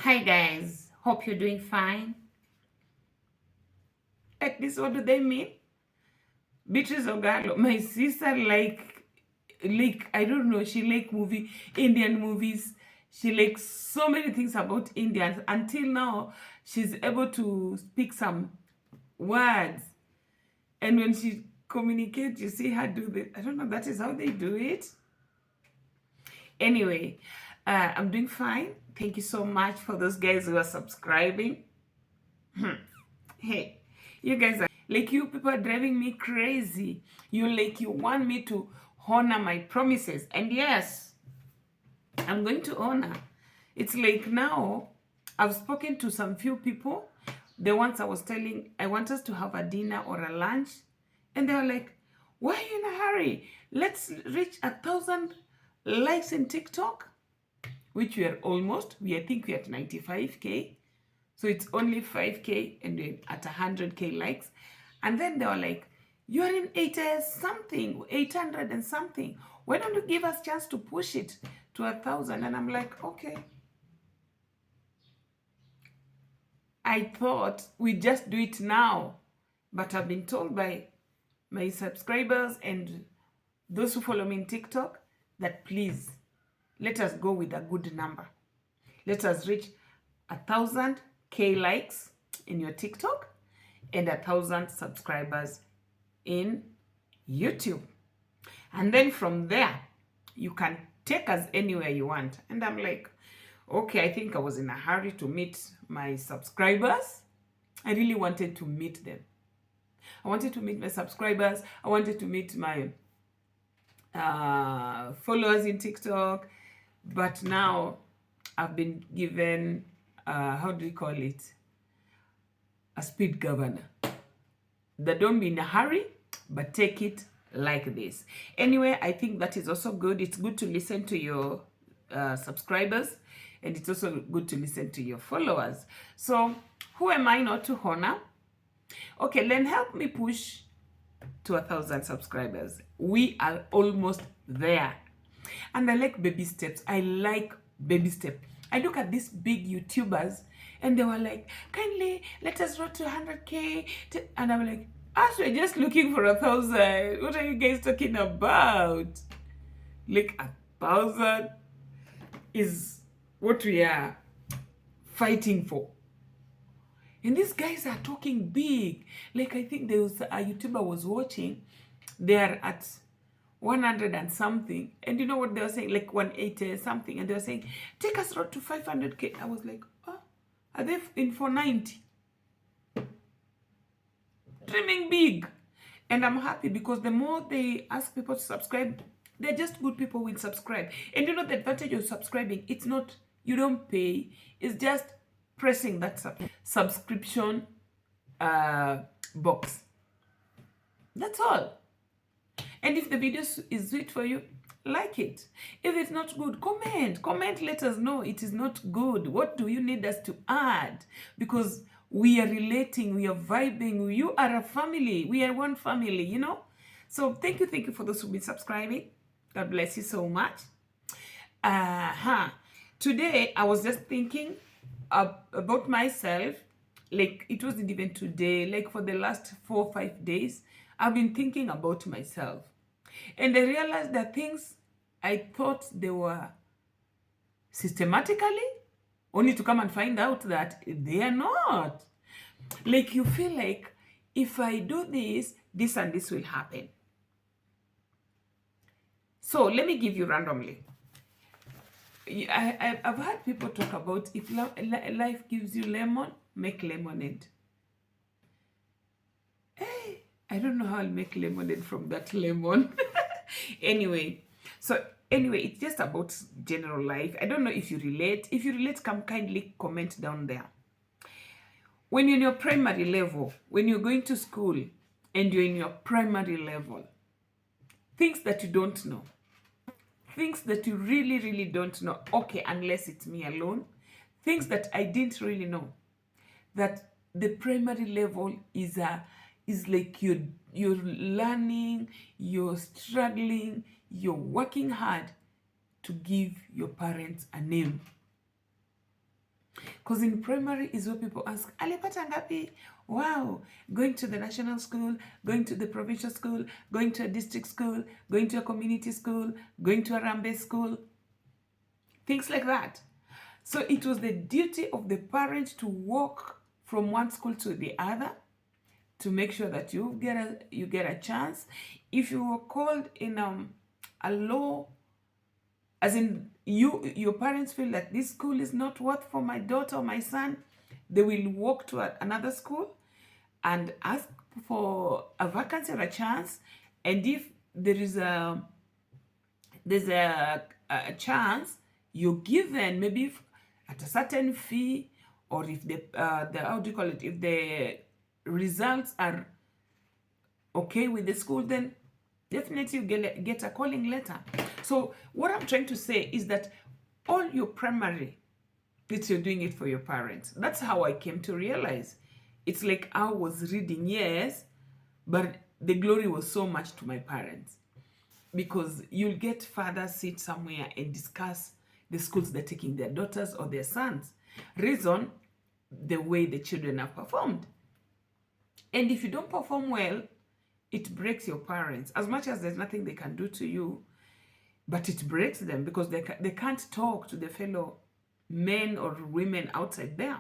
Hi guys, hope you're doing fine. Like this, what do they mean? Beatrice Ogalo, my sister, like I don't know, she like Indian movies. She likes so many things about Indians. Until now, she's able to speak some words. And when she communicates, you see her do this. I don't know, that is how they do it. Anyway, I'm doing fine. Thank you so much for those guys who are subscribing. Hey, you guys are like, you people are driving me crazy. You want me to honor my promises. And yes, I'm going to honor. It's like now I've spoken to some few people. The ones I was telling, I want us to have a dinner or a lunch. And they were like, why are you in a hurry? Let's reach 1,000 likes in TikTok, which I think we're at 95K. So it's only 5K and we're at 100K likes. And then they were like, you're in 800 and something. Why don't you give us a chance to push it to 1,000? And I'm like, okay. I thought we'd just do it now. But I've been told by my subscribers and those who follow me in TikTok that please, let us go with a good number. Let us reach 1,000K likes in your TikTok and 1,000 subscribers in YouTube. And then from there, you can take us anywhere you want. And I'm like, okay, I think I was in a hurry to meet my subscribers. I really wanted to meet them. I wanted to meet my subscribers. I wanted to meet my followers in TikTok. But now I've been given, how do we call it? A speed governor. That don't be in a hurry, but take it like this. Anyway, I think that is also good. It's good to listen to your subscribers, and it's also good to listen to your followers. So who am I not to honor? Okay, then help me push to 1,000 subscribers. We are almost there. And I like baby steps. I like baby steps. I look at these big YouTubers and they were like, kindly let us roll to 100K. And I'm like, as we're just looking for 1,000. What are you guys talking about? Like 1,000 is what we are fighting for. And these guys are talking big. Like, I think there was a YouTuber was watching. They are at 100 and something. And you know what they were saying? Like 180 something. And they were saying, take us road to 500K. I was like, oh, are they in for 90? Dreaming big. And I'm happy because the more they ask people to subscribe, they're just good people will subscribe. And you know the advantage of subscribing, it's not, you don't pay. It's just pressing that subscription box. That's all. And if the video is sweet for you, like it. If it's not good, comment, let us know it is not good. What do you need us to add? Because we are relating, we are vibing. You are a family, we are one family, you know. So thank you for those who've been subscribing. God bless you so much. Today I was just thinking about myself. Like, it wasn't even today, like for the last 4 or 5 days I've been thinking about myself. And I realized that things I thought they were systematically, only to come and find out that they are not. Like, you feel like if I do this, this and this will happen. So let me give you randomly. I've heard people talk about, if life gives you lemon, make lemonade. Hey, I don't know how I'll make lemonade from that lemon. Anyway, it's just about general life. I don't know if you relate. If you relate, come kindly comment down there. When you're in your primary level, when you're going to school and you're in your primary level, things that you don't know, things that you really, really don't know, okay, unless it's me alone, things that I didn't really know, that the primary level is like you're learning, you're struggling, you're working hard to give your parents a name. Because in primary is where people ask, alipata ngapi? Wow, going to the national school, going to the provincial school, going to a district school, going to a community school, going to a Rambe school, things like that. So it was the duty of the parent to walk from one school to the other to make sure that you get a chance. If you were called in a low, as in your parents feel that this school is not worth for my daughter or my son, they will walk to another school and ask for a vacancy or a chance. And if there's a chance, you're given maybe at a certain fee, or if the how do you call it, if the results are okay with the school, then definitely you get a calling letter. So what I'm trying to say is that all your primary, that you're doing it for your parents. That's how I came to realize. It's like I was reading, yes, but the glory was so much to my parents, because you'll get fathers sit somewhere and discuss the schools they're taking their daughters or their sons. Reason, the way the children have performed. And if you don't perform well, it breaks your parents. As much as there's nothing they can do to you, but it breaks them, because they can't talk to the fellow men or women outside there.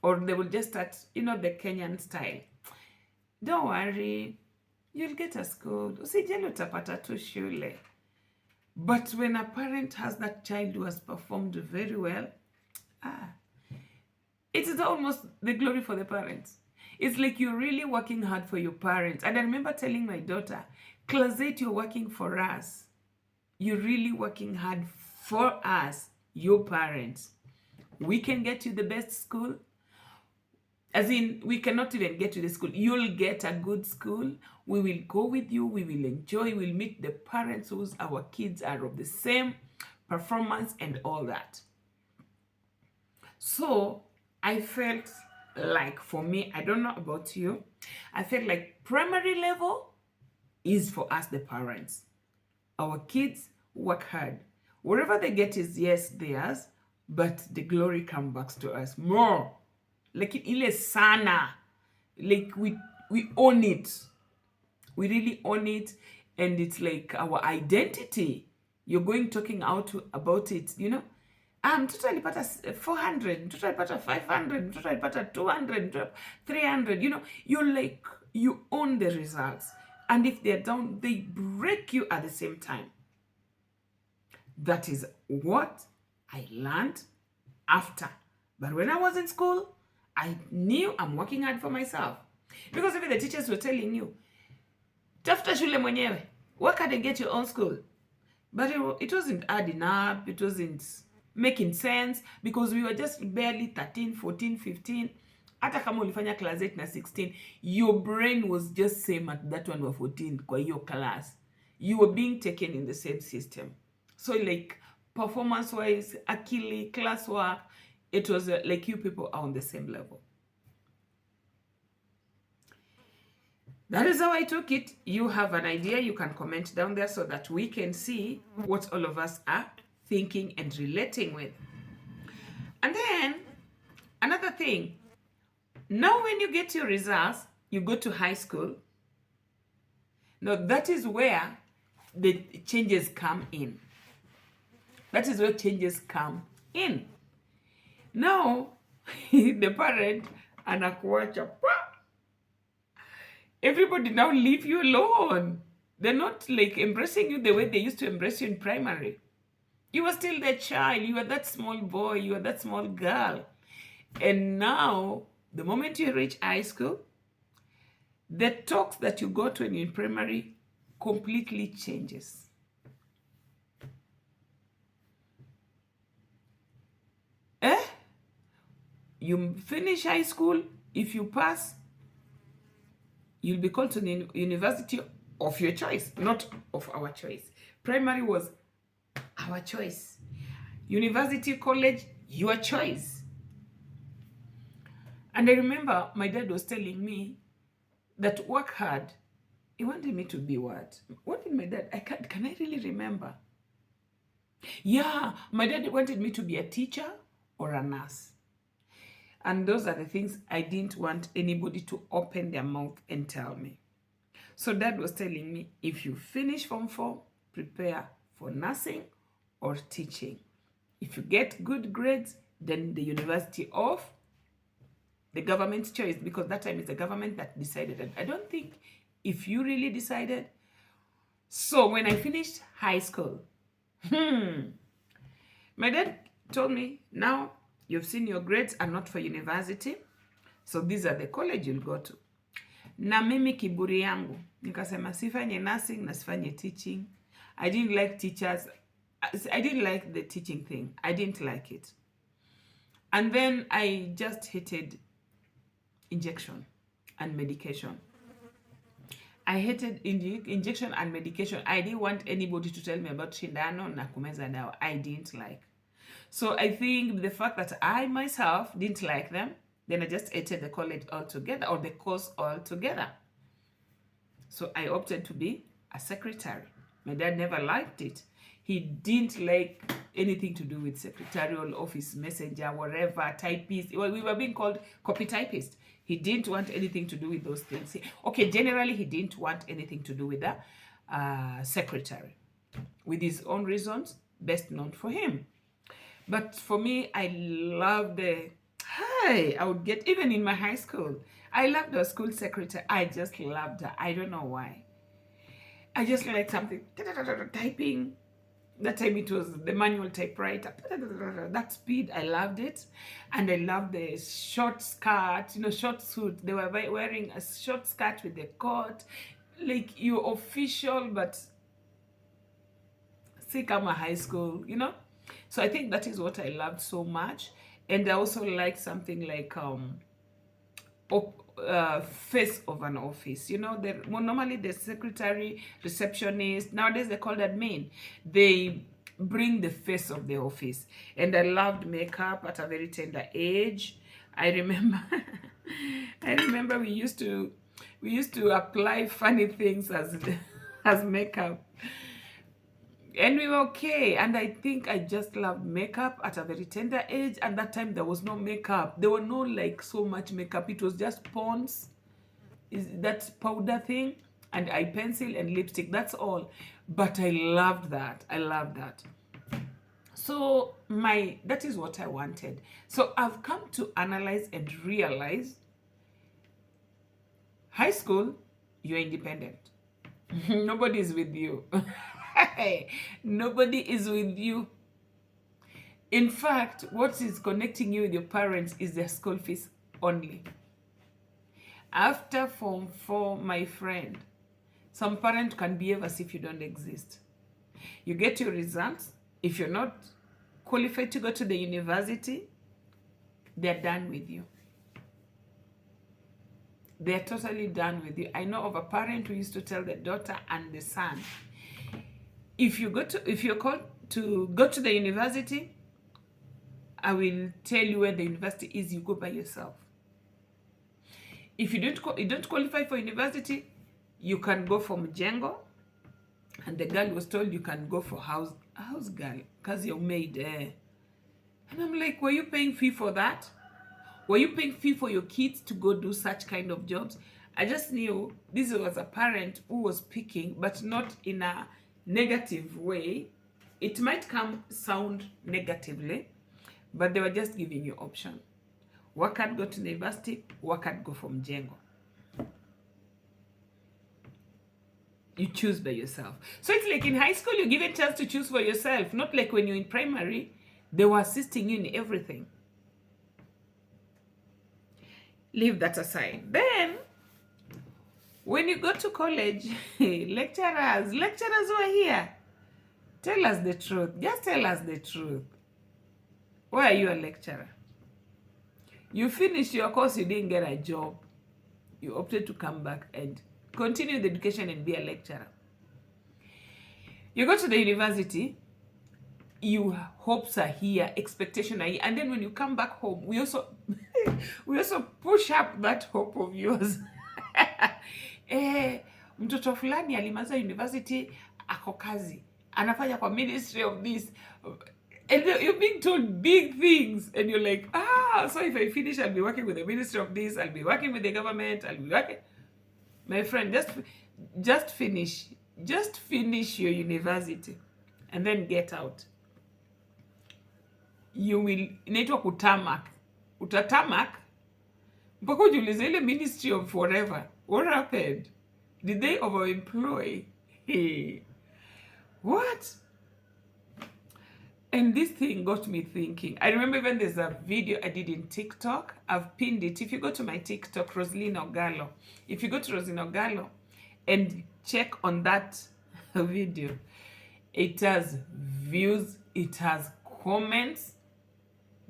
Or they will just start, the Kenyan style. Don't worry, you'll get a school. Usijali utapata tu shule. But when a parent has that child who has performed very well, it is almost the glory for the parents. It's like you're really working hard for your parents. And I remember telling my daughter, Class 8, you're working for us. You're really working hard for us, your parents. We can get you the best school. As in, we cannot even get to the school. You'll get a good school. We will go with you. We will enjoy. We'll meet the parents whose our kids are of the same performance and all that. So I felt like, for me, I don't know about you, I felt like primary level is for us, the parents. Our kids work hard. Whatever they get is, yes, theirs, but the glory comes back to us more. Like ile sana. Like we own it. We really own it, and it's like our identity. You're going talking out about it, mtoto alipata 400, mtoto alipata 500, mtoto alipata 200, 300, you're like, you own the results. And if they're down, they break you at the same time. That is what I learned after. But when I was in school, I knew I'm working hard for myself. Because even the teachers were telling you, tafuta shule mwenyewe, work hard and get your own school. But it wasn't adding up, it wasn't making sense, because we were just barely 13, 14, 15. Hata kama ulifanya class 8 na 16, your brain was just same at that one of 14 kwa hiyo class. You were being taken in the same system. So like performance-wise, akili, classwork, it was like you people are on the same level. That is how I took it. You have an idea, you can comment down there so that we can see what all of us are thinking and relating with. And then, another thing, now when you get your results, you go to high school. Now that is where the changes come in. That is where changes come in. Now, the parent anakuacha. Everybody now leave you alone. They're not like embracing you the way they used to embrace you in primary. You were still that child. You were that small boy. You were that small girl. And now, the moment you reach high school, the talks that you got when you're in primary completely changes. You finish high school, if you pass, you'll be called to the university of your choice, not of our choice. Primary was our choice. University, college, your choice. And I remember my dad was telling me that work hard. He wanted me to be what? What did my dad? Can I really remember? Yeah, my dad wanted me to be a teacher or a nurse. And those are the things I didn't want anybody to open their mouth and tell me. So Dad was telling me, if you finish Form 4, prepare for nursing or teaching. If you get good grades, then the University of the government's choice, because that time it's the government that decided. I don't think if you really decided. So when I finished high school, my dad told me, now you've seen your grades are not for university, so these are the college you'll go to. Na mimi kiburi yangu nikasema sifanye nursing na sifanye teaching. I didn't like teachers. I didn't like the teaching thing. I didn't like it. And then I just hated injection and medication. I hated injection and medication. I didn't want anybody to tell me about shindano na kumeza dawa. I didn't like. So I think the fact that I myself didn't like them, then I just hated the college altogether, or the course altogether. So I opted to be a secretary. My dad never liked it. He didn't like anything to do with secretarial office, messenger, whatever, typist. Well, we were being called copy typist. He didn't want anything to do with those things. Okay, generally, he didn't want anything to do with the secretary, with his own reasons, best known for him. But for me, I loved the, hey, I would get, even in my high school, I loved the school secretary. I just loved her. I don't know why. I just liked something, typing. That time it was the manual typewriter. That speed, I loved it. And I loved the short skirt, short suit. They were wearing a short skirt with the coat. Like, you're official, but see, come a high school, So I think that is what I loved so much. And I also liked something like face of an office. Normally the secretary, receptionist, nowadays they call admin. They bring the face of the office. And I loved makeup at a very tender age. I remember we used to apply funny things as makeup. And we were okay. And I think I just loved makeup at a very tender age. And that time there was no makeup. There were no like so much makeup. It was just Pond's, that powder thing, and eye pencil and lipstick. That's all. But I loved that. I loved that. So that is what I wanted. So I've come to analyze and realize high school, you're independent. Nobody is with you. Nobody is with you. In fact, what is connecting you with your parents is their school fees only. After Form 4, my friend, some parent can behave as if you don't exist. You get your results. If you're not qualified to go to the university, they're done with you. They're totally done with you. I know of a parent who used to tell the daughter and the son, if you're called to go to the university, I will tell you where the university is. You go by yourself. If you don't qualify for university, you can go for Mjengo. And the girl was told you can go for house girl because you're maid. And I'm like, were you paying fee for that? Were you paying fee for your kids to go do such kind of jobs? I just knew this was a parent who was picking, but not in a negative way. It might sound negatively, but they were just giving you option. Work hard, go to the university, work hard, go from Mjengo. You choose by yourself. So it's like in high school, you're given a chance to choose for yourself. Not like when you're in primary, they were assisting you in everything. Leave that aside. Then, when you go to college, lecturers who are here, tell us the truth. Just tell us the truth. Why are you a lecturer? You finished your course, you didn't get a job. You opted to come back and continue the education and be a lecturer. You go to the university, your hopes are here, expectations are here, and then when you come back home, we also push up that hope of yours. Mtoto fulani alimaliza university, ako kazi, anafanya kwa ministry of this. And you're being told big things, and you're like, so if I finish, I'll be working with the Ministry of this, I'll be working with the government, I'll be working. My friend, just finish. Just finish your university and then get out. You will, inaitwa kutamak. Utatamak mpaka ujiulize ile Ministry of whatever. What happened? Did they overemploy? Hey. What? And this thing got me thinking. I remember even there's a video I did in TikTok. I've pinned it. If you go to my TikTok, Roslyn Ogalo. If you go to Roslyn Ogalo and check on that video, it has views, it has comments.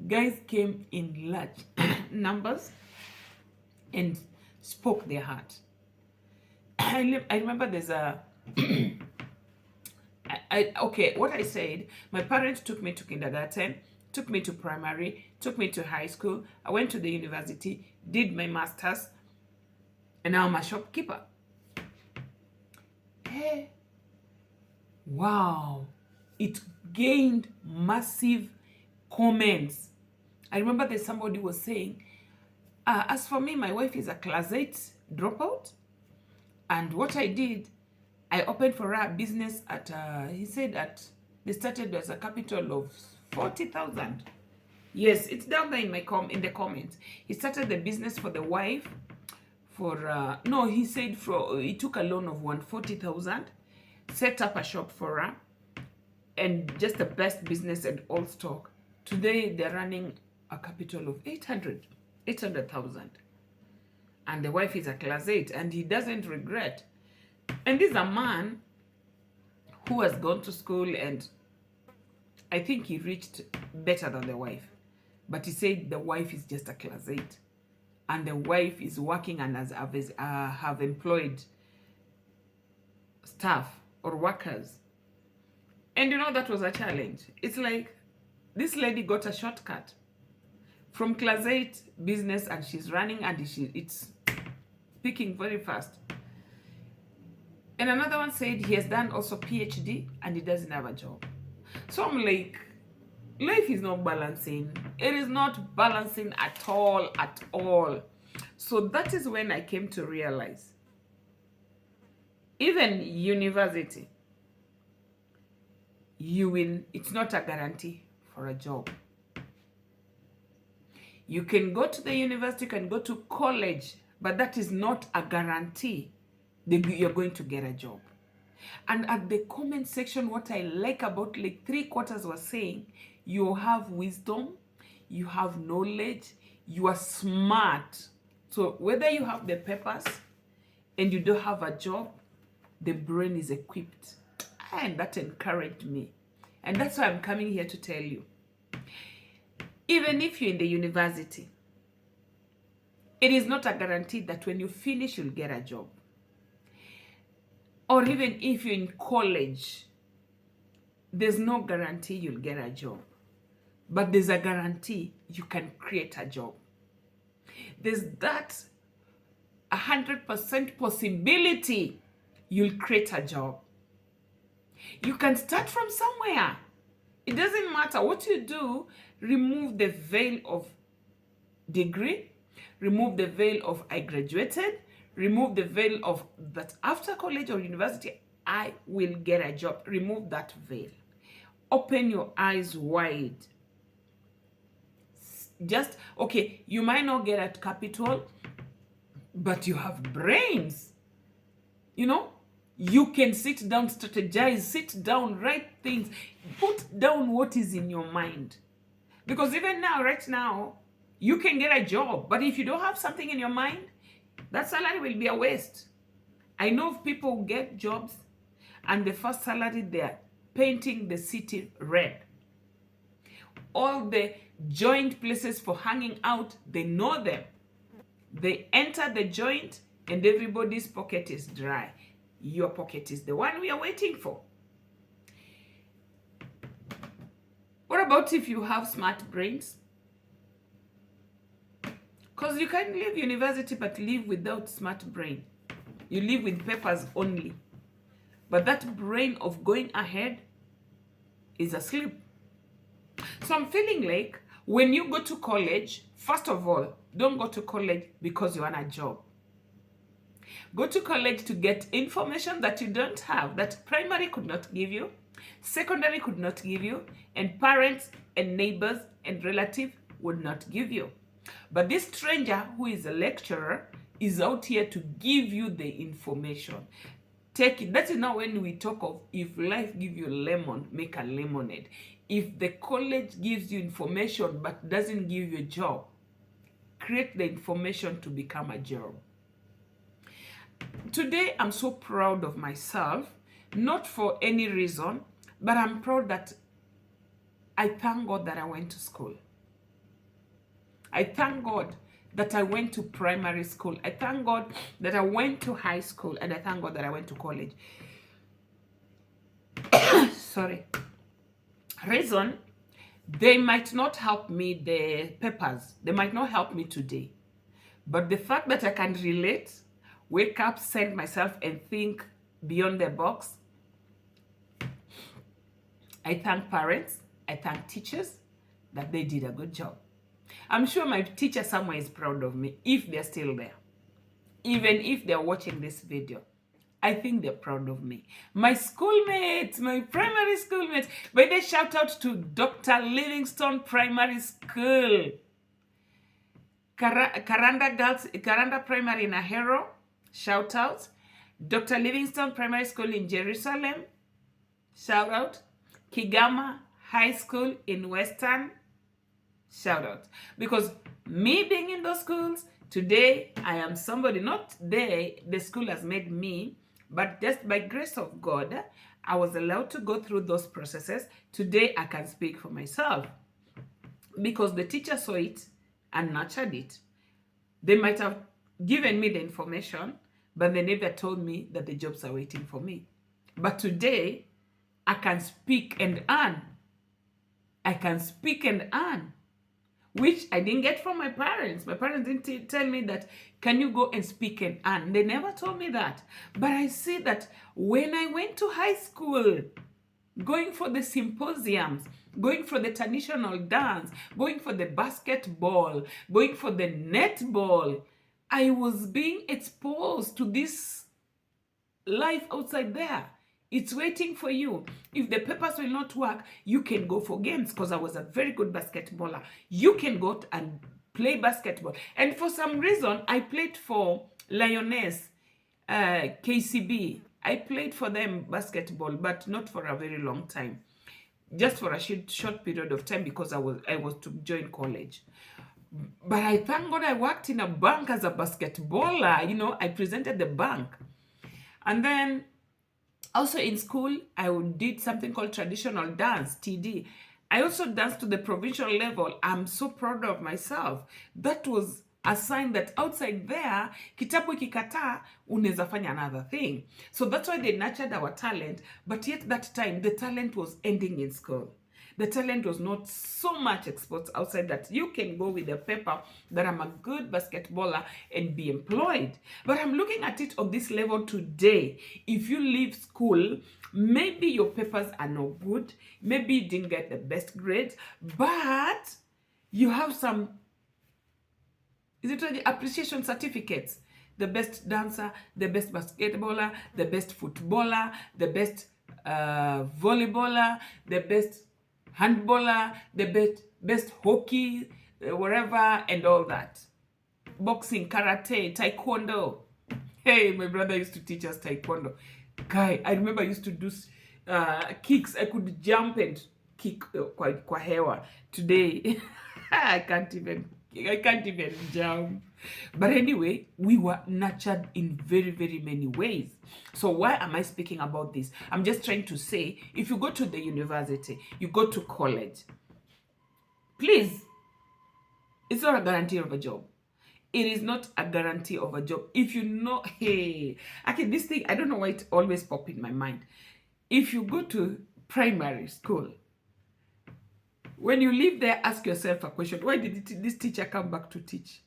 Guys came in large numbers and spoke their heart. I remember there's a... okay, what I said, my parents took me to kindergarten, took me to primary, took me to high school. I went to the university, did my master's, and now I'm a shopkeeper. Hey, wow, it gained massive comments. I remember there's somebody was saying, as for me, my wife is a class 8 dropout, and what I did, I opened for her a business at, he said that they started as a capital of 40,000. Yes, it's down there in in the comments. He started the business for the wife for, no, he said he took a loan of 140,000, set up a shop for her, and just the best business and all stock. Today, they're running a capital of 800,000. And the wife is a class 8, and he doesn't regret. And this is a man who has gone to school, and I think he reached better than the wife. But he said the wife is just a class 8. And the wife is working and have employed staff or workers. And you know, that was a challenge. It's like this lady got a shortcut from class 8 business, and she's running, and it's picking very fast. And another one said he has done also PhD and he doesn't have a job. So I'm like, life is not balancing. It is not balancing at all, at all. So that is when I came to realize, even university, it's not a guarantee for a job. You can go to the university, you can go to college, but that is not a guarantee you're going to get a job. And at the comment section, what I like about, like 3/4 was saying, you have wisdom, you have knowledge, you are smart. So whether you have the papers and you don't have a job, the brain is equipped. And that encouraged me. And that's why I'm coming here to tell you. Even if you're in the university, it is not a guarantee that when you finish, you'll get a job. Or even if you're in college, there's no guarantee you'll get a job. But there's a guarantee you can create a job. There's that 100% possibility you'll create a job. You can start from somewhere. It doesn't matter what you do. Remove the veil of degree. Remove the veil of I graduated. Remove the veil of that after college or university, I will get a job. Remove that veil. Open your eyes wide. Just, okay, you might not get at capital, but you have brains. You know, you can sit down, strategize, sit down, write things, put down what is in your mind. Because even now, right now, you can get a job, but if you don't have something in your mind, that salary will be a waste. I know of people who get jobs and the first salary they're painting the city red. All the joint places for hanging out, they know them. They enter the joint and everybody's pocket is dry. Your pocket is the one we are waiting for. What about if you have smart brains? Because you can't leave university but live without smart brain. You live with papers only. But that brain of going ahead is asleep. So I'm feeling like when you go to college, first of all, don't go to college because you want a job. Go to college to get information that you don't have, that primary could not give you, secondary could not give you, and parents and neighbors and relatives would not give you. But this stranger who is a lecturer is out here to give you the information. Take it. That is now when we talk of if life gives you lemon, make a lemonade. If the college gives you information but doesn't give you a job, create the information to become a job. Today, I'm so proud of myself, not for any reason, but I'm proud that I thank God that I went to school. I thank God that I went to primary school. I thank God that I went to high school, and I thank God that I went to college. Sorry. Reason, they might not help me, the papers, they might not help me today. But the fact that I can relate, wake up, send myself, and think beyond the box, I thank parents, I thank teachers that they did a good job. I'm sure my teacher somewhere is proud of me if they're still there. Even if they're watching this video, I think they're proud of me. My schoolmates, my primary schoolmates, but they shout out to Dr. Livingstone Primary School. Karanda Primary in Ahero, shout out. Dr. Livingstone Primary School in Jerusalem, shout out. Kigama High School in Western, shout out. Because me being in those schools, today I am somebody, not they, the school has made me, but just by grace of God, I was allowed to go through those processes. Today I can speak for myself because the teacher saw it and nurtured it. They might have given me the information, but they never told me that the jobs are waiting for me. But today, I can speak and earn. I can speak and earn, which I didn't get from my parents. My parents didn't tell me that, can you go and speak and earn? They never told me that. But I see that when I went to high school, going for the symposiums, going for the traditional dance, going for the basketball, going for the netball, I was being exposed to this life outside there. It's waiting for you. If the papers will not work, you can go for games because I was a very good basketballer. You can go and play basketball. And for some reason, I played for Lioness, KCB. I played for them basketball, but not for a very long time. Just for a short period of time because I was to join college. But I thank God I worked in a bank as a basketballer. You know, I presented the bank. And then also in school, I did something called traditional dance, TD. I also danced to the provincial level. I'm so proud of myself. That was a sign that outside there, kitabu ikikataa, unaweza fanya another thing. So that's why they nurtured our talent. But yet that time, the talent was ending in school. The talent was not so much exposed outside that you can go with a paper that I'm a good basketballer and be employed. But I'm looking at it on this level today. If you leave school, maybe your papers are not good. Maybe you didn't get the best grades, but you have some, is it the appreciation certificates? The best dancer, the best basketballer, the best footballer, the best volleyballer, the best handballer, the best hockey, whatever, and all that. Boxing, karate, taekwondo. Hey, my brother used to teach us taekwondo. Guy, I remember I used to do kicks. I could jump and kick kwa hewa. Today, I can't even jump. But anyway, we were nurtured in very, very many ways. So why am I speaking about this? I'm just trying to say, if you go to the university, you go to college, please, it's not a guarantee of a job. It is not a guarantee of a job. If you know, hey, okay, this thing, I don't know why it always pops in my mind. If you go to primary school, when you leave there, ask yourself a question. Why did this teacher come back to teach?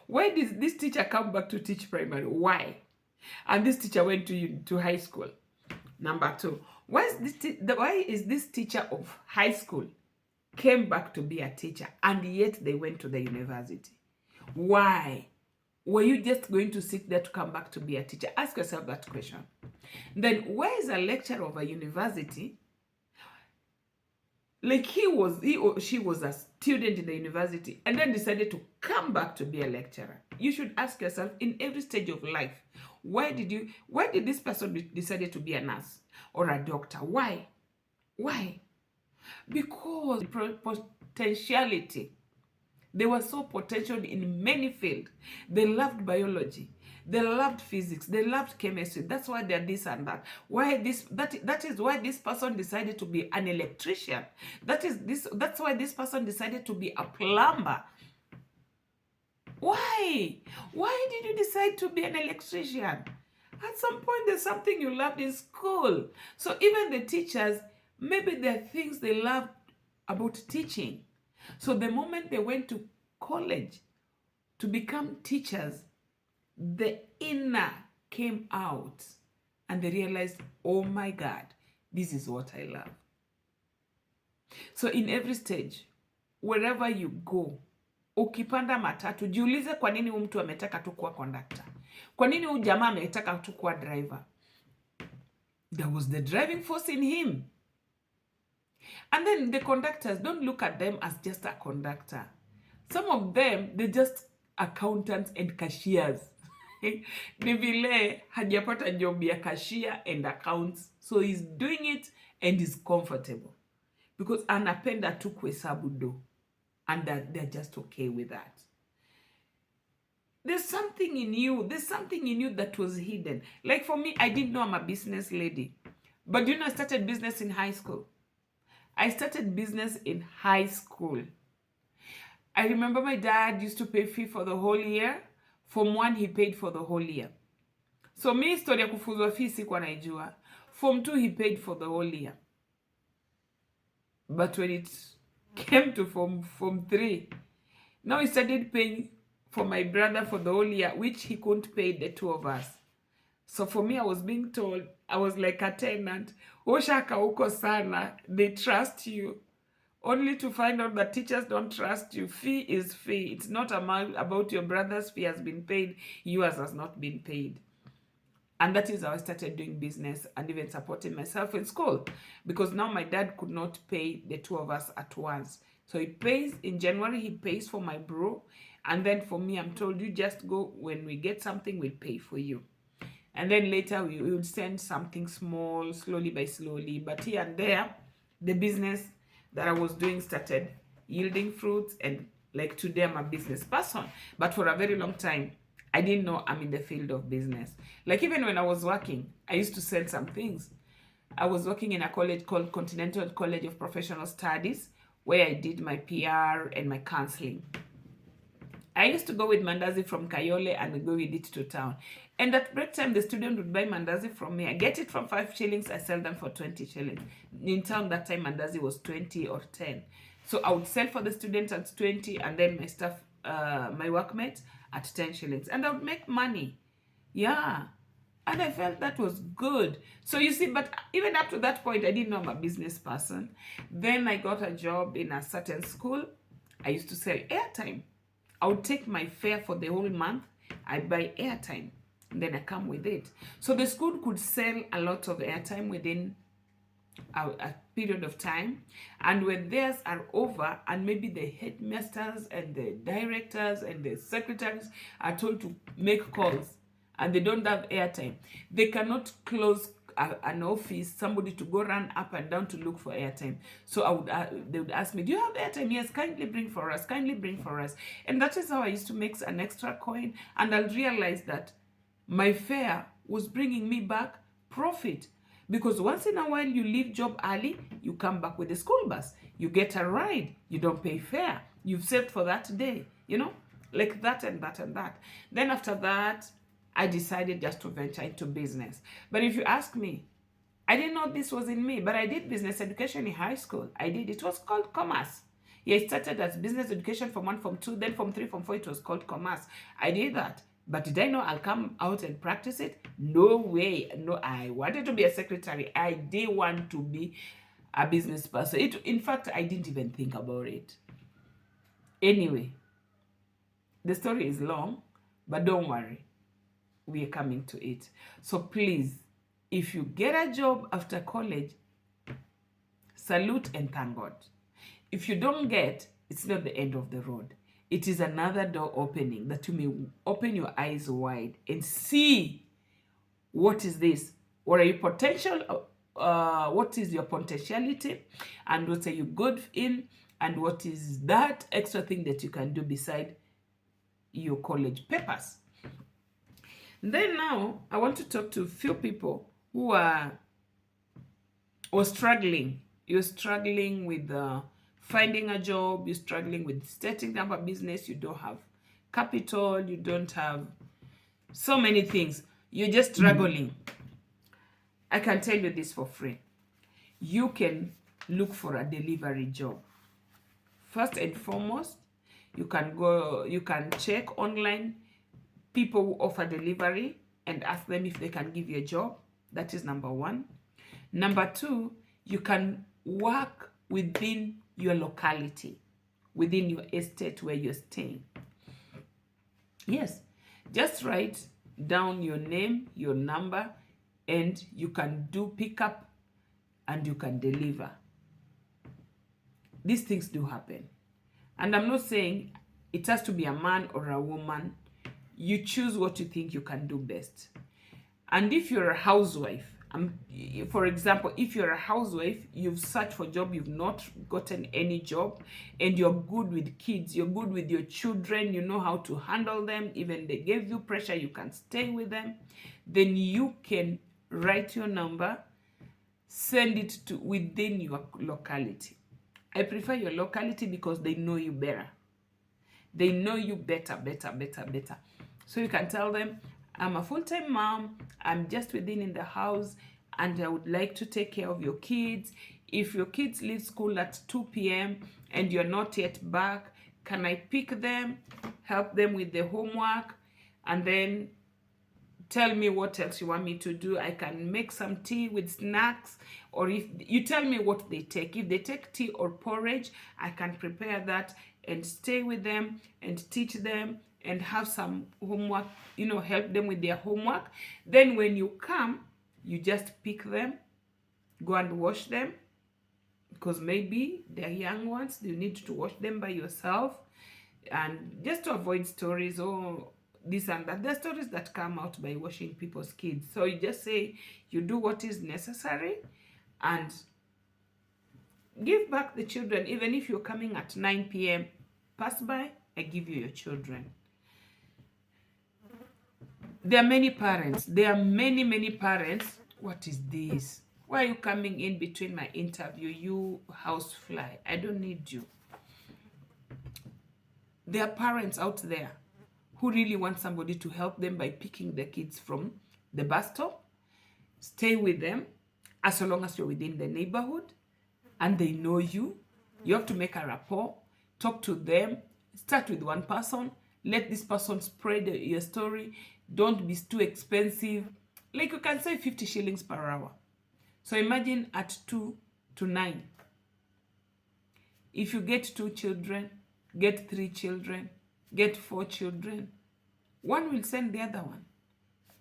Why did this teacher come back to teach primary? Why? And this teacher went to high school. Number two, why is this teacher of high school came back to be a teacher, and yet they went to the university. Why? Were you just going to sit there to come back to be a teacher? Ask yourself that question. Then where is a lecturer of a university? Like he or she was a student in the university and then decided to come back to be a lecturer. You should ask yourself in every stage of life, why did this person decided to be a nurse or a doctor? Why? Because potentiality. They were so potential in many fields. They loved biology. They loved physics. They loved chemistry. That's why they're this and that. That is why this person decided to be an electrician. That's why this person decided to be a plumber. Why? Why did you decide to be an electrician? At some point, there's something you loved in school. So even the teachers, maybe there are things they loved about teaching. So the moment they went to college to become teachers, the inner came out and they realized, oh my God, this is what I love. So in every stage, wherever you go, ukipanda matatu, jiulize kwa nini huyu mtu ametaka tu kuwa conductor. Kwa nini huyu jamaa ametaka tu kuwa driver? There was the driving force in him. And then the conductors, don't look at them as just a conductor. Some of them, they're just accountants and cashiers. Ni vile hajapata job ya cashier and accounts. So he's doing it and he's comfortable. Because anapenda tu kuhesabu do. And that they're just okay with that. There's something in you. There's something in you that was hidden. Like for me, I didn't know I'm a business lady. But I started business in high school. I started business in high school. I remember my dad used to pay fee for the whole year. Form 1, he paid for the whole year. So me story ya kufuzwa fee sikuwa naijua. Form 2, he paid for the whole year. But when it came to form 3, now he started paying for my brother for the whole year, which he couldn't pay the two of us. So for me, I was being told, I was like a tenant, Oshaka uko sana, they trust you. Only to find out that teachers don't trust you. Fee is fee. It's not about your brother's fee has been paid, yours has not been paid. And that is how I started doing business and even supporting myself in school. Because now my dad could not pay the two of us at once. So he pays, in January, he pays for my bro. And then for me, I'm told, you just go, when we get something, we'll pay for you. And then later, we would send something small, slowly by slowly. But here and there, the business that I was doing started yielding fruits. And like today, I'm a business person. But for a very long time, I didn't know I'm in the field of business. Like even when I was working, I used to sell some things. I was working in a college called Continental College of Professional Studies, where I did my PR and my counseling. I used to go with mandazi from Kayole and go with it to town. And at break time, the student would buy mandazi from me. I get it from 5 shillings. I sell them for 20 shillings. In town, that time, mandazi was 20 or 10. So I would sell for the students at 20 and then my staff, my workmates at 10 shillings. And I would make money. Yeah. And I felt that was good. So you see, but even up to that point, I didn't know I'm a business person. Then I got a job in a certain school. I used to sell airtime. I would take my fare for the whole month. I buy airtime. And then I come with it. So the school could sell a lot of airtime within a period of time. And when theirs are over, and maybe the headmasters and the directors and the secretaries are told to make calls, and they don't have airtime, they cannot close an office, somebody to go run up and down to look for airtime. So they would ask me, do you have airtime? Yes, kindly bring for us, kindly bring for us. And that is how I used to make an extra coin. And I'll realize that my fare was bringing me back profit. Because once in a while you leave job early, you come back with the school bus. You get a ride. You don't pay fare. You've saved for that day. You know, like that and that and that. Then after that, I decided just to venture into business. But if you ask me, I didn't know this was in me, but I did business education in high school. I did. It was called commerce. Yeah, it started as business education from 1, from 2, then from 3, from 4, it was called commerce. I did that. But did I know I'll come out and practice it? No way. No, I wanted to be a secretary. I did want to be a business person. In fact, I didn't even think about it. Anyway, the story is long, but don't worry, we are coming to it. So please, if you get a job after college, salute and thank God. If you don't get, it's not the end of the road. It is another door opening that you may open your eyes wide and see what is this, what are your potential, what is your potentiality, and what are you good in, and what is that extra thing that you can do beside your college papers. Then now I want to talk to a few people who are struggling. You're struggling with finding a job, you're struggling with starting up a business, you don't have capital, you don't have so many things, you're just struggling. I can tell you this for free. You can look for a delivery job. First and foremost, you can check online people who offer delivery and ask them if they can give you a job. That is number one. Number two, you can work within your locality, within your estate where you're staying. Yes, just write down your name, your number, and you can do pickup and you can deliver. These things do happen. And I'm not saying it has to be a man or a woman. You choose what you think you can do best. And if you're a housewife, for example, if you're a housewife, you've searched for a job, you've not gotten any job, and you're good with kids, you're good with your children, you know how to handle them, even they gave you pressure, you can stay with them, then you can write your number, send it to within your locality. I prefer your locality because they know you better. They know you better. So you can tell them, I'm a full-time mom, I'm just within in the house, and I would like to take care of your kids. If your kids leave school at 2 p.m. and you're not yet back, can I pick them, help them with the homework, and then tell me what else you want me to do? I can make some tea with snacks, or if you tell me what they take. If they take tea or porridge, I can prepare that and stay with them and teach them and have some homework, help them with their homework. Then when you come, you just pick them, go and wash them, because maybe they're young ones, you need to wash them by yourself. And just to avoid stories, this and that. There are stories that come out by washing people's kids. So you just say, you do what is necessary and give back the children. Even if you're coming at 9 p.m., pass by, I give you your children. There are many parents. There are many parents. What is this? Why are you coming in between my interview, you housefly? I don't need you. There are parents out there who really want somebody to help them by picking the kids from the bus stop. Stay with them as long as you're within the neighborhood and they know you. You have to make a rapport. Talk to them. Start with one person. Let this person spread your story. Don't be too expensive. Like you can say 50 shillings per hour. So imagine at 2 to 9. If you get 2 children, get 3 children, get 4 children, one will send the other one.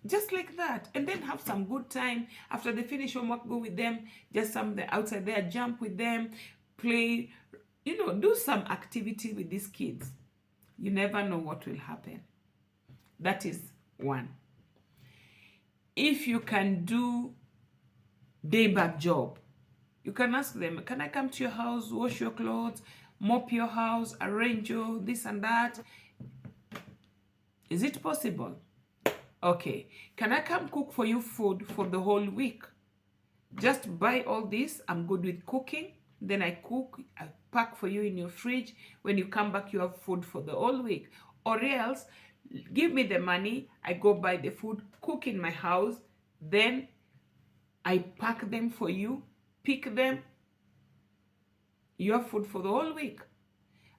Just like that. And then have some good time. After they finish homework, go with them. Just some outside there, jump with them, play, do some activity with these kids. You never know what will happen. That is one. If you can do day-back job, you can ask them, can I come to your house, wash your clothes, mop your house, arrange your this and that? Is it possible? Okay. Can I come cook for you food for the whole week? Just buy all this. I'm good with cooking. Then I cook, I pack for you in your fridge. When you come back, you have food for the whole week. Or else, give me the money, I go buy the food, cook in my house, then I pack them for you, pick them, you have food for the whole week.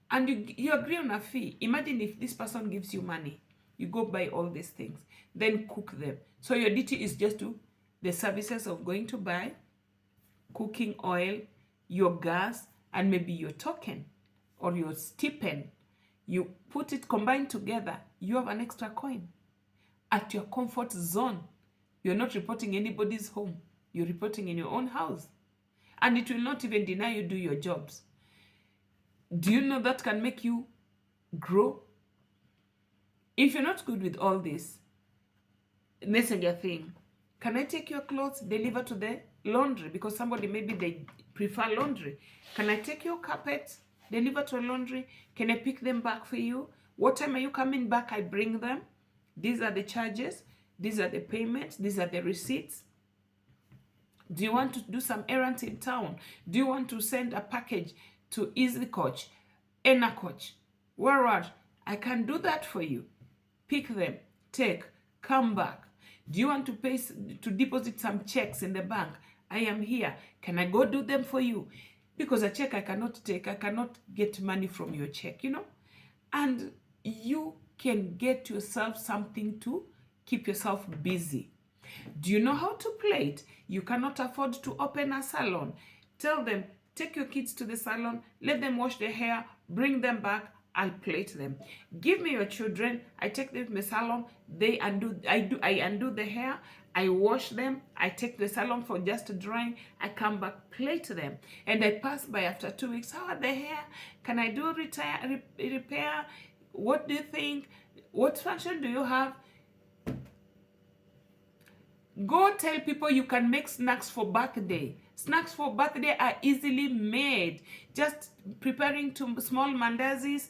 And you agree on a fee. Imagine if this person gives you money, you go buy all these things, then cook them. So your duty is just to the services of going to buy, cooking oil, your gas, and maybe your token or your stipend. You put it combined together, you have an extra coin at your comfort zone. You're not reporting anybody's home. You're reporting in your own house. And it will not even deny you do your jobs. Do you know that can make you grow? If you're not good with all this, messenger thing, can I take your clothes, deliver to the laundry? Because somebody, maybe they prefer laundry. Can I take your carpets, deliver to a laundry? Can I pick them back for you? What time are you coming back? I bring them. These are the charges. These are the payments. These are the receipts. Do you want to do some errands in town? Do you want to send a package to Easy Coach, Ena Coach? Where? I can do that for you. Pick them, take, come back. Do you want to pay, to deposit some checks in the bank? I am here. Can I go do them for you? Because a check I cannot take. I cannot get money from your check, you know? And you can get yourself something to keep yourself busy. Do you know how to plait? You cannot afford to open a salon. Tell them, take your kids to the salon, let them wash their hair, bring them back, I'll plait them. Give me your children, I take them to the salon, I undo the hair, I wash them, I take the salon for just drying, I come back, plait them. And I pass by after 2 weeks, how are the hair? Can I do repair? What do you think? What function do you have? Go tell people you can make snacks for birthday. Snacks for birthday are easily made. Just preparing two small mandazis,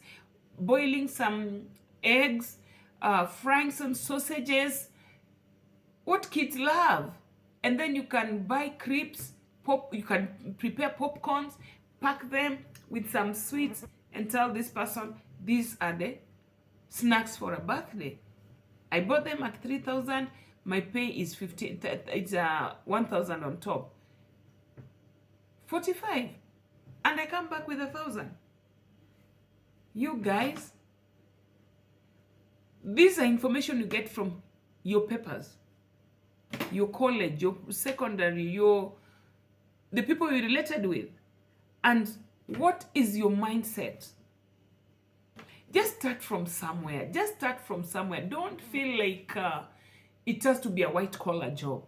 boiling some eggs, frying some sausages. What kids love. And then you can buy crepes, you can prepare popcorns, pack them with some sweets, and tell this person, these are the snacks for a birthday. I bought them at 3,000. My pay is 15. It's 1,000 on top. 45, and I come back with 1,000. You guys, these are information you get from your papers, your college, your secondary, the people you related with. And what is your mindset? Just start from somewhere. Just start from somewhere. Don't feel like it has to be a white-collar job.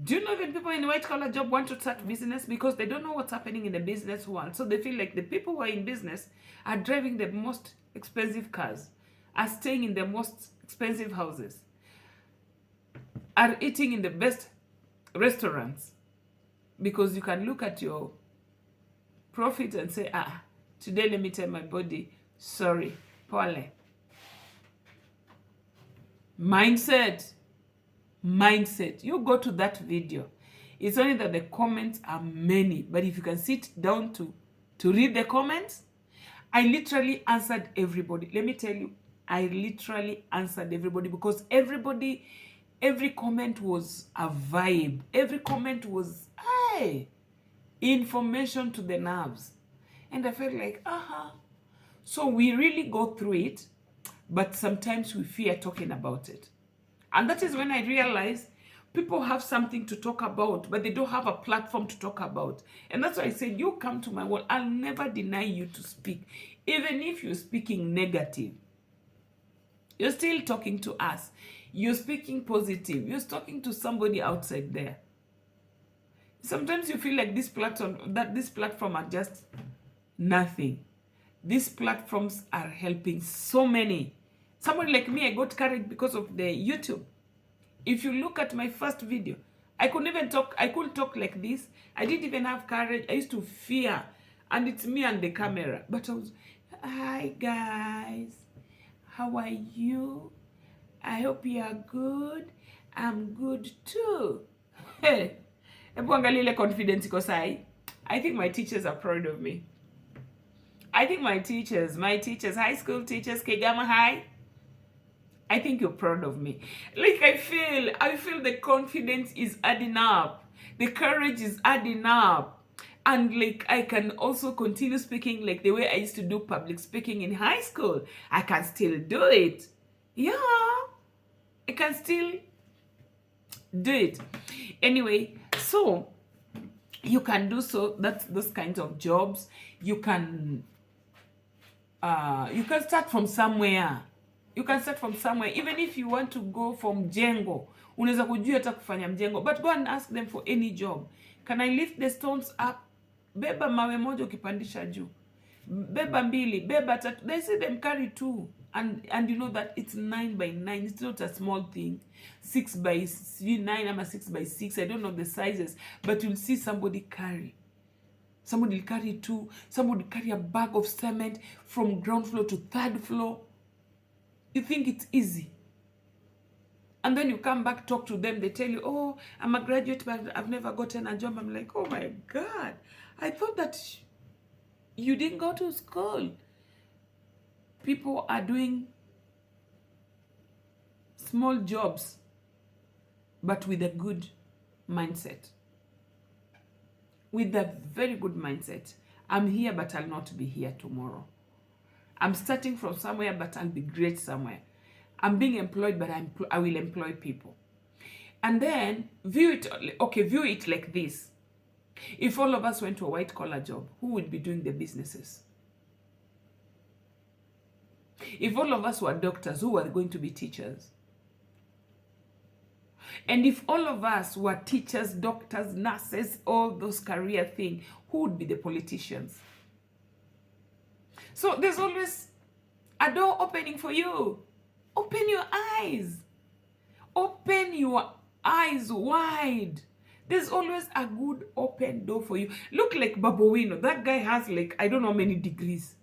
Do you know when people in a white-collar job want to start business? Because they don't know what's happening in the business world. So they feel like the people who are in business are driving the most expensive cars, are staying in the most expensive houses, are eating in the best restaurants. Because you can look at your profit and say, today let me tell my body, sorry, pole. Mindset. You go to that video. It's only that the comments are many, but if you can sit down to read the comments, I literally answered everybody. Let me tell you, I literally answered everybody, because every comment was a vibe. Every comment was information to the nerves. And I felt like, So we really go through it, but sometimes we fear talking about it. And that is when I realized people have something to talk about, but they don't have a platform to talk about. And that's why I said, you come to my world, I'll never deny you to speak. Even if you're speaking negative, you're still talking to us. You're speaking positive. You're talking to somebody outside there. Sometimes you feel like this platform are just nothing. These platforms are helping so many. Somebody like me, I got courage because of the YouTube. If you look at my first video, I couldn't talk like this. I didn't even have courage. I used to fear. And it's me and the camera. But I was, hi guys. How are you? I hope you are good. I'm good too. Hey. Confidence because I think my teachers are proud of me. I think my teachers, high school teachers, Kegama High, I think you're proud of me. Like I feel the confidence is adding up. The courage is adding up. And like I can also continue speaking like the way I used to do public speaking in high school. I can still do it. Yeah, I can still do it. Anyway, so You can do so. That's those kinds of jobs. You can start from somewhere. You can start from somewhere. Even if you want to go from mjengo, unaweza kujua hata kufanya mjengo, but go and ask them for any job. Can I lift the stones up? Beba mawe moja ukipandisha juu, beba mbili, beba tatu. They see them carry two, and you know that it's 9 by 9. It's not a small thing. 6 by 9 ama 6 by 6. I don't know the sizes, but you'll see somebody carry. Somebody will carry two. Somebody will carry a bag of cement from ground floor to third floor. You think it's easy. And then you come back, talk to them. They tell you, oh, I'm a graduate, but I've never gotten a job. I'm like, oh my God. I thought that you didn't go to school. People are doing small jobs, but with a good mindset. With a very good mindset. I'm here, but I'll not be here tomorrow. I'm starting from somewhere, but I'll be great somewhere. I'm being employed, but I will employ people. And then view it like this. If all of us went to a white collar job, who would be doing the businesses? If all of us were doctors, who were going to be teachers? And if all of us were teachers, doctors, nurses, all those career things, who would be the politicians? So there's always a door opening for you. Open your eyes. Open your eyes wide. There's always a good open door for you. Look like Babu Wino. That guy has like, I don't know how many degrees.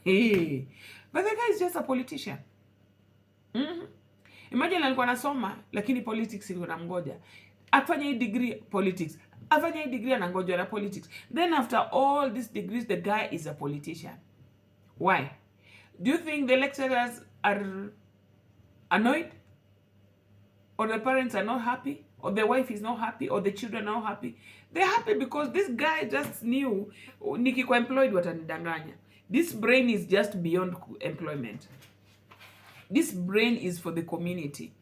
Hey. But that guy is just a politician. Imagine alikuwa anasoma lakini politics ilikuwa namngoja. Afanye hii degree politics. Afanye hii degree anangojwa na politics. Then after all these degrees, the guy is a politician. Why? Do you think the lecturers are annoyed? Or the parents are not happy? Or the wife is not happy? Or the children are not happy? They're happy because this guy just knew, nikikuwa employed watanidanganya. This brain is just beyond employment. This brain is for the community.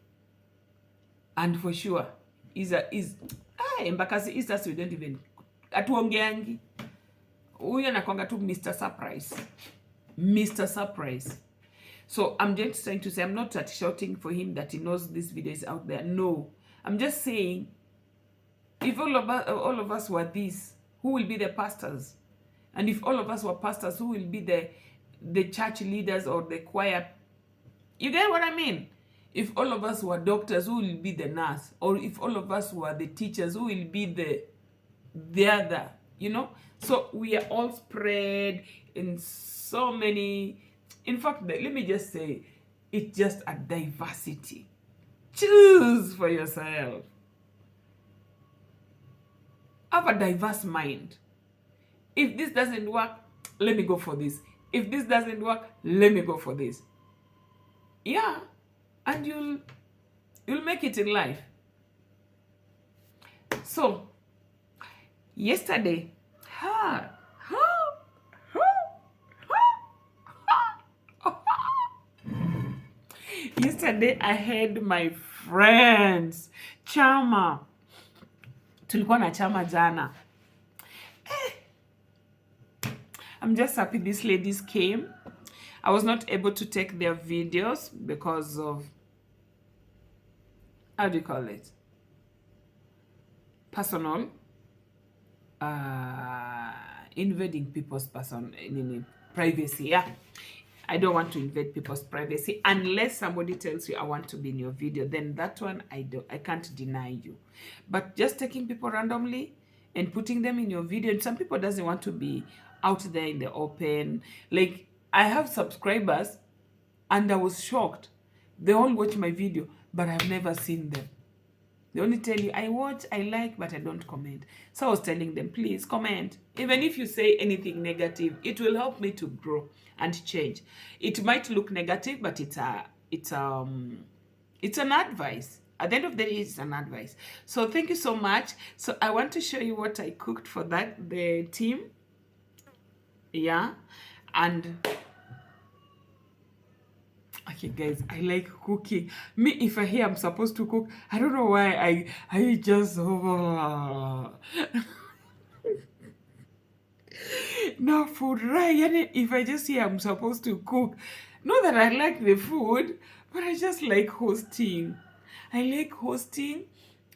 And for sure, Embakasi Easters, we don't even, atuongeangi. Huyu anakuanga tu Mr. Surprise. Mr. Surprise. So I'm just trying to say, I'm not shouting for him that he knows this video is out there. No. I'm just saying, if all of us were this, who will be the pastors? And if all of us were pastors, who will be the church leaders or the choir? You get what I mean? If all of us were doctors, who will be the nurse? Or if all of us were the teachers, who will be the other? You know? So we are all spread in so many. In fact, let me just say, it's just a diversity. Choose for yourself. Have a diverse mind. If this doesn't work, let me go for this. If this doesn't work, let me go for this. Yeah, and you'll make it in life. So, yesterday, yesterday I had my friends chama. Tulikuwa na chama jana. I'm just happy these ladies came. I was not able to take their videos because of, how do you call it? Personal. Invading people's privacy. Yeah. I don't want to invade people's privacy unless somebody tells you I want to be in your video. Then that one I can't deny you. But just taking people randomly and putting them in your video, and some people doesn't want to be out there in the open. Like, I have subscribers and I was shocked. They all watch my video, but I've never seen them. They only tell you, I watch, I like, but I don't comment. So I was telling them, please comment. Even if you say anything negative, it will help me to grow and change. It might look negative, but it's an advice. At the end of the day, it's an advice. So thank you so much. So I want to show you what I cooked for the team. Yeah. And okay, guys, I like cooking. Me, if I hear I'm supposed to cook, I don't know why I just Now food, right? And if I just say I'm supposed to cook, not that I like the food, but I just like hosting. I like hosting,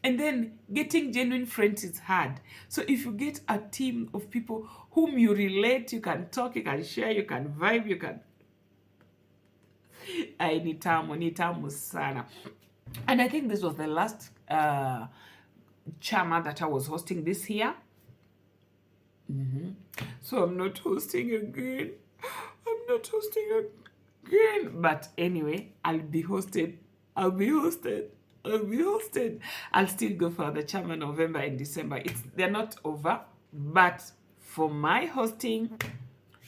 and then getting genuine friends is hard. So if you get a team of people whom you relate, you can talk, you can share, you can vibe, you can. Ay, ni tamu sana. And I think this was the last chama that I was hosting this year. So I'm not hosting again. I'm not hosting again. But anyway, I'll be hosted. I'll be hosted. I'll be hosted. I'll still go for the Chama November and December. They're not over. But for my hosting,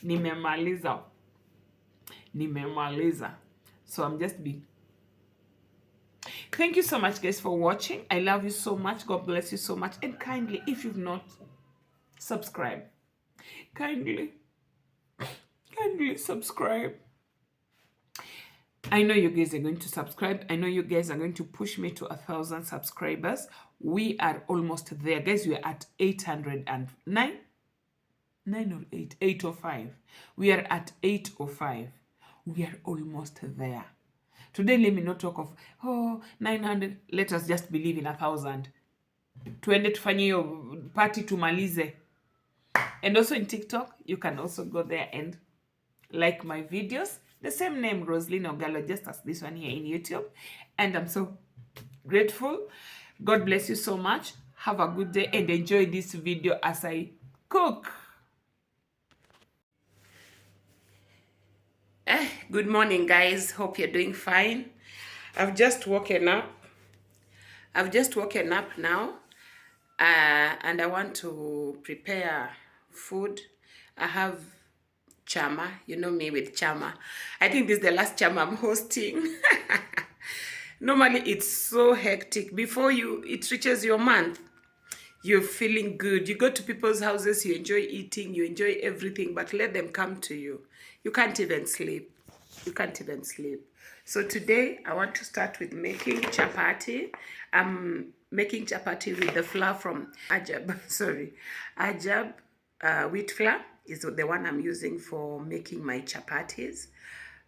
nimemaliza. Nimemaliza. So I'm just being. Thank you so much, guys, for watching. I love you so much. God bless you so much. And kindly, if you've not subscribed, kindly subscribe. I know you guys are going to subscribe. I know you guys are going to push me to 1,000 subscribers. We are almost there, guys. We are at 809. 9 or 8? 805. We are at 805. We are almost there. Today, let me not talk of 900. Let us just believe in 1,000. Tuende tufanye hiyo party tumalize. And also in TikTok, you can also go there and like my videos. The same name, Roselyn Ogalo, just as this one here in YouTube. And I'm so grateful. God bless you so much. Have a good day and enjoy this video as I cook. Good morning, guys. Hope you're doing fine. I've just woken up now. And I want to prepare food. I have chama. You know me with chama. I think this is the last chama I'm hosting. Normally, it's so hectic. Before it reaches your month, you're feeling good. You go to people's houses, you enjoy eating, you enjoy everything, but let them come to you. You can't even sleep. You can't even sleep. So today, I want to start with making chapati. I'm making chapati with the flour from Ajab. Sorry. Ajab wheat flour is the one I'm using for making my chapatis.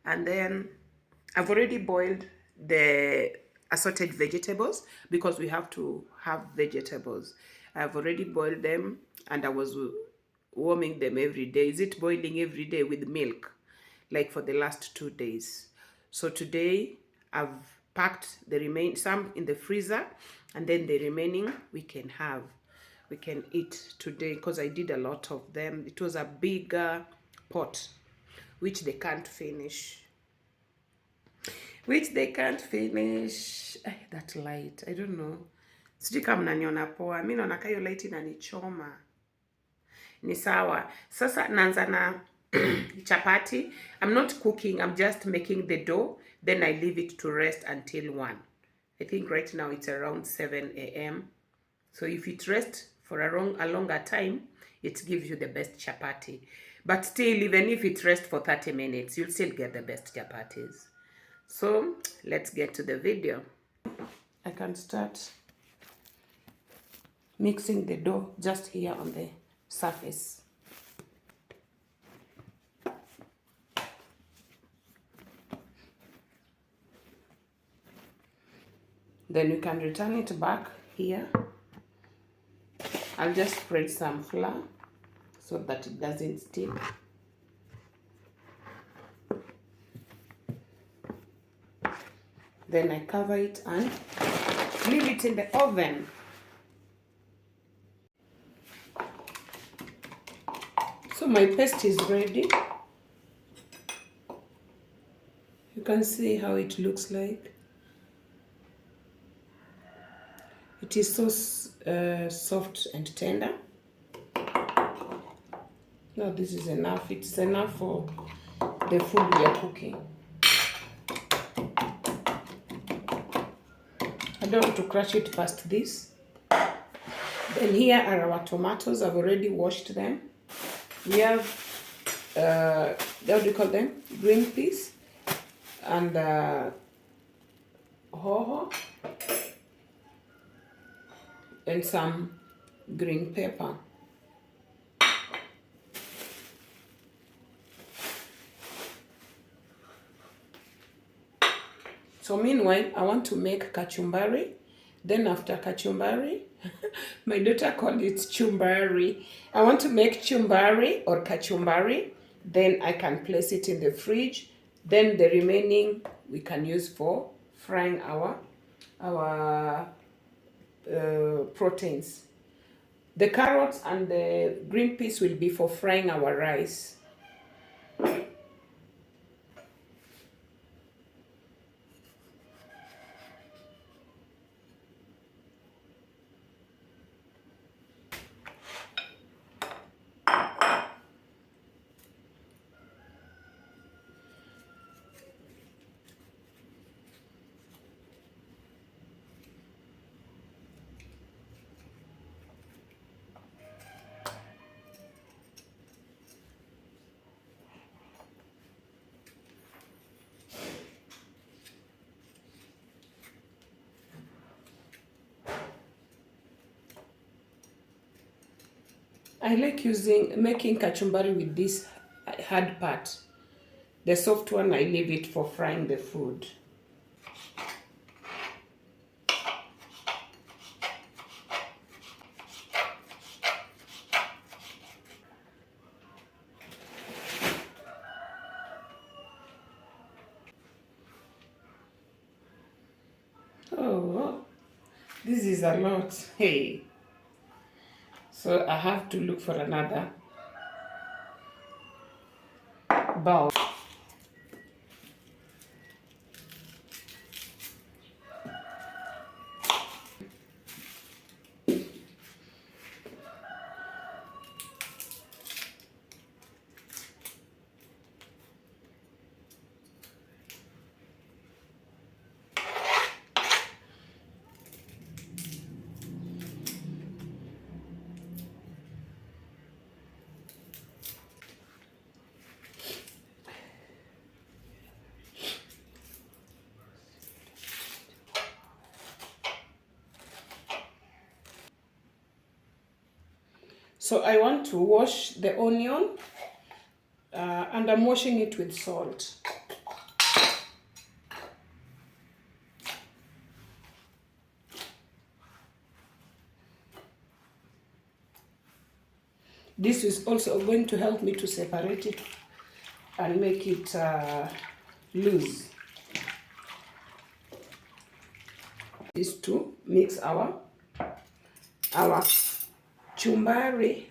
And then I've already boiled the assorted vegetables because we have to have vegetables. I've already boiled them and I was warming them every day. Is it boiling every day with milk? Like for the last 2 days. So today I've packed the some in the freezer, and then the remaining we can eat today because I did a lot of them. It was a bigger pot which they can't finish. That light, I don't know. Sijui kama mnaniona poa. Mimi naona kayo light inanichoma. Ni sawa. Sasa naanza na chapati. I'm not cooking, I'm just making the dough. Then I leave it to rest until 1. I think right now it's around 7 a.m. So if it rests for a longer time, it gives you the best chapati. But still, even if it rests for 30 minutes, you'll still get the best chapatis. So let's get to the video. I can start mixing the dough just here on the surface. Then you can return it back here. I'll just spread some flour so that it doesn't stick. Then I cover it and leave it in the oven. So my paste is ready. You can see how it looks like. It is so soft and tender. Now this is enough. It's enough for the food we are cooking. I don't want to crush it past this. Then here are our tomatoes. I've already washed them. We have, what do you call them? Green peas and hoho and some green pepper. So meanwhile, I want to make kachumbari. Then after kachumbari, my daughter called it chumbari. I want to make chumbari or kachumbari. Then I can place it in the fridge. Then the remaining we can use for frying our proteins. The carrots and the green peas will be for frying our rice. I like making kachumbari with this hard part. The soft one, I leave it for frying the food. Oh, this is a lot. Hey. So I have to look for another bowl. So I want to wash the onion and I'm washing it with salt. This is also going to help me to separate it and make it loose. Is to mix our chumbari.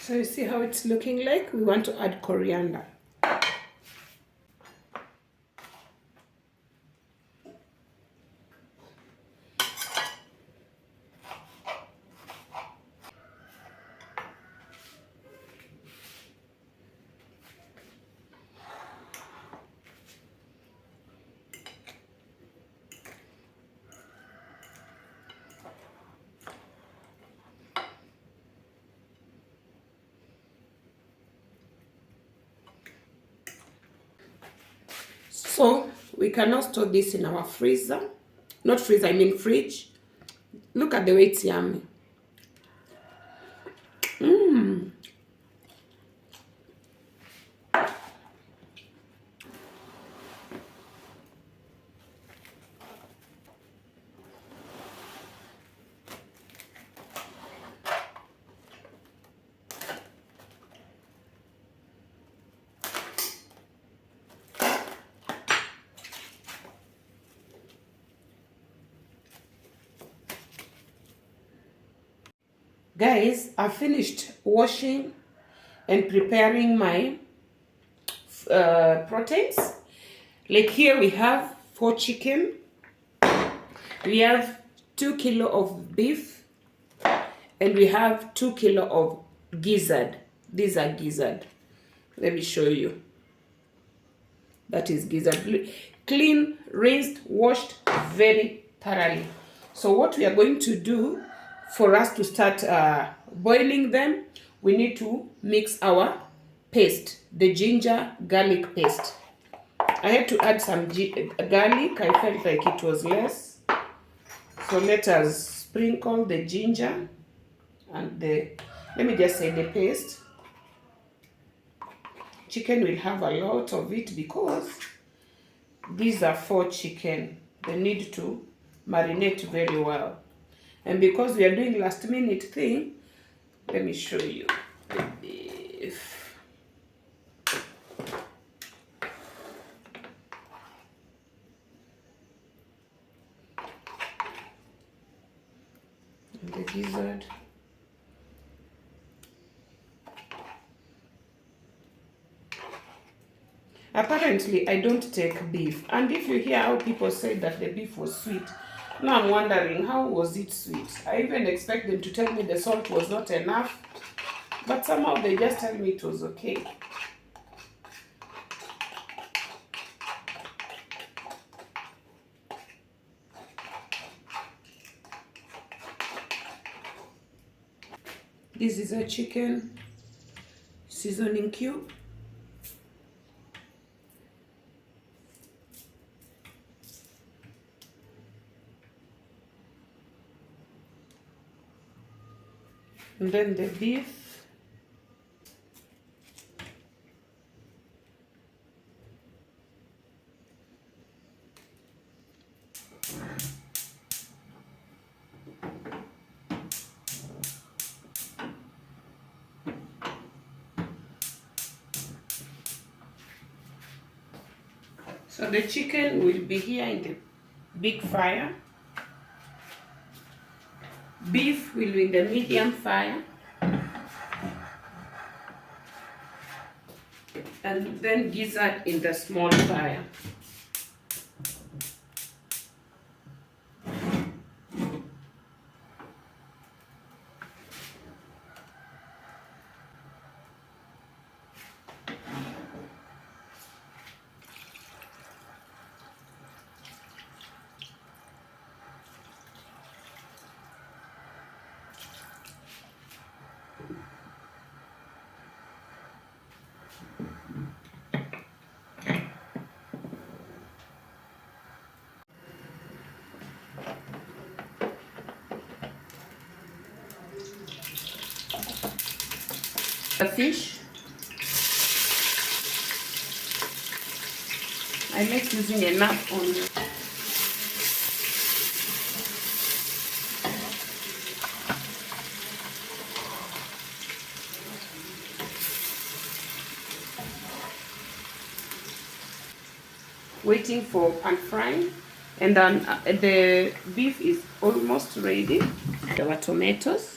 So you see how it's looking like? We want to add coriander. So we can now store this in our freezer. Not freezer, I mean fridge. Look at the way it's yummy. Guys, I finished washing and preparing my proteins. Like here we have 4 chicken. We have 2 kilo of beef. And we have 2 kilo of gizzard. These are gizzard. Let me show you. That is gizzard. Clean, rinsed, washed very thoroughly. So what we are going to do for us to start boiling them, we need to mix our paste, the ginger garlic paste. I had to add some garlic. I felt like it was less. So let us sprinkle the ginger and let me just say the paste. Chicken will have a lot of it because these are 4 chicken. They need to marinate very well. And because we are doing last minute thing, let me show you the beef. And the gizzard. Apparently, I don't take beef. And if you hear how people say that the beef was sweet, now I'm wondering, how was it sweet? I even expect them to tell me the salt was not enough. But somehow they just tell me it was okay. This is a chicken seasoning cube. And then the beef. So the chicken will be here in the big fire. Beef will be in the medium fire. And then gizzard in the small fire. The fish, I like using enough onion. Waiting for pan frying, and then the beef is almost ready. Our tomatoes.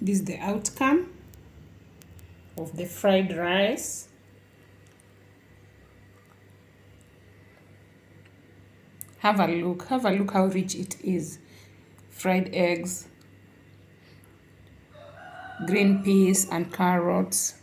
This is the outcome of the fried rice. Have a look how rich it is. Fried eggs, green peas and carrots.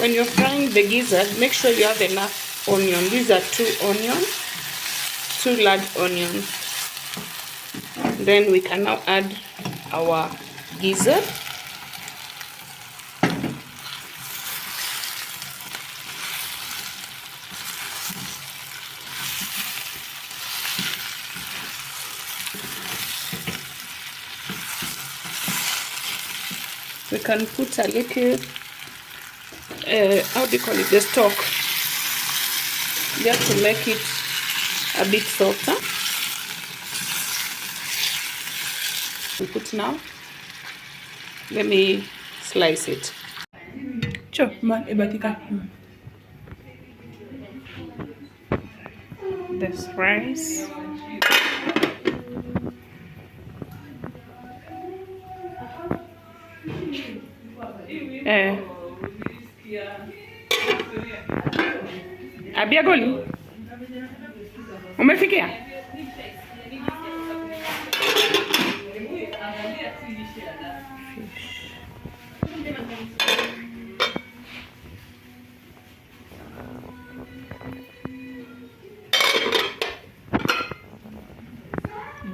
When you're frying the gizzard, make sure you have enough onion. These are 2 large onions. Then we can now add our gizzard. We can put a little, how do you call it, the stock, just to make it a bit softer. We put now. Let me slice it. This rice. Abia Goli, umefikia?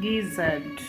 Gizzard.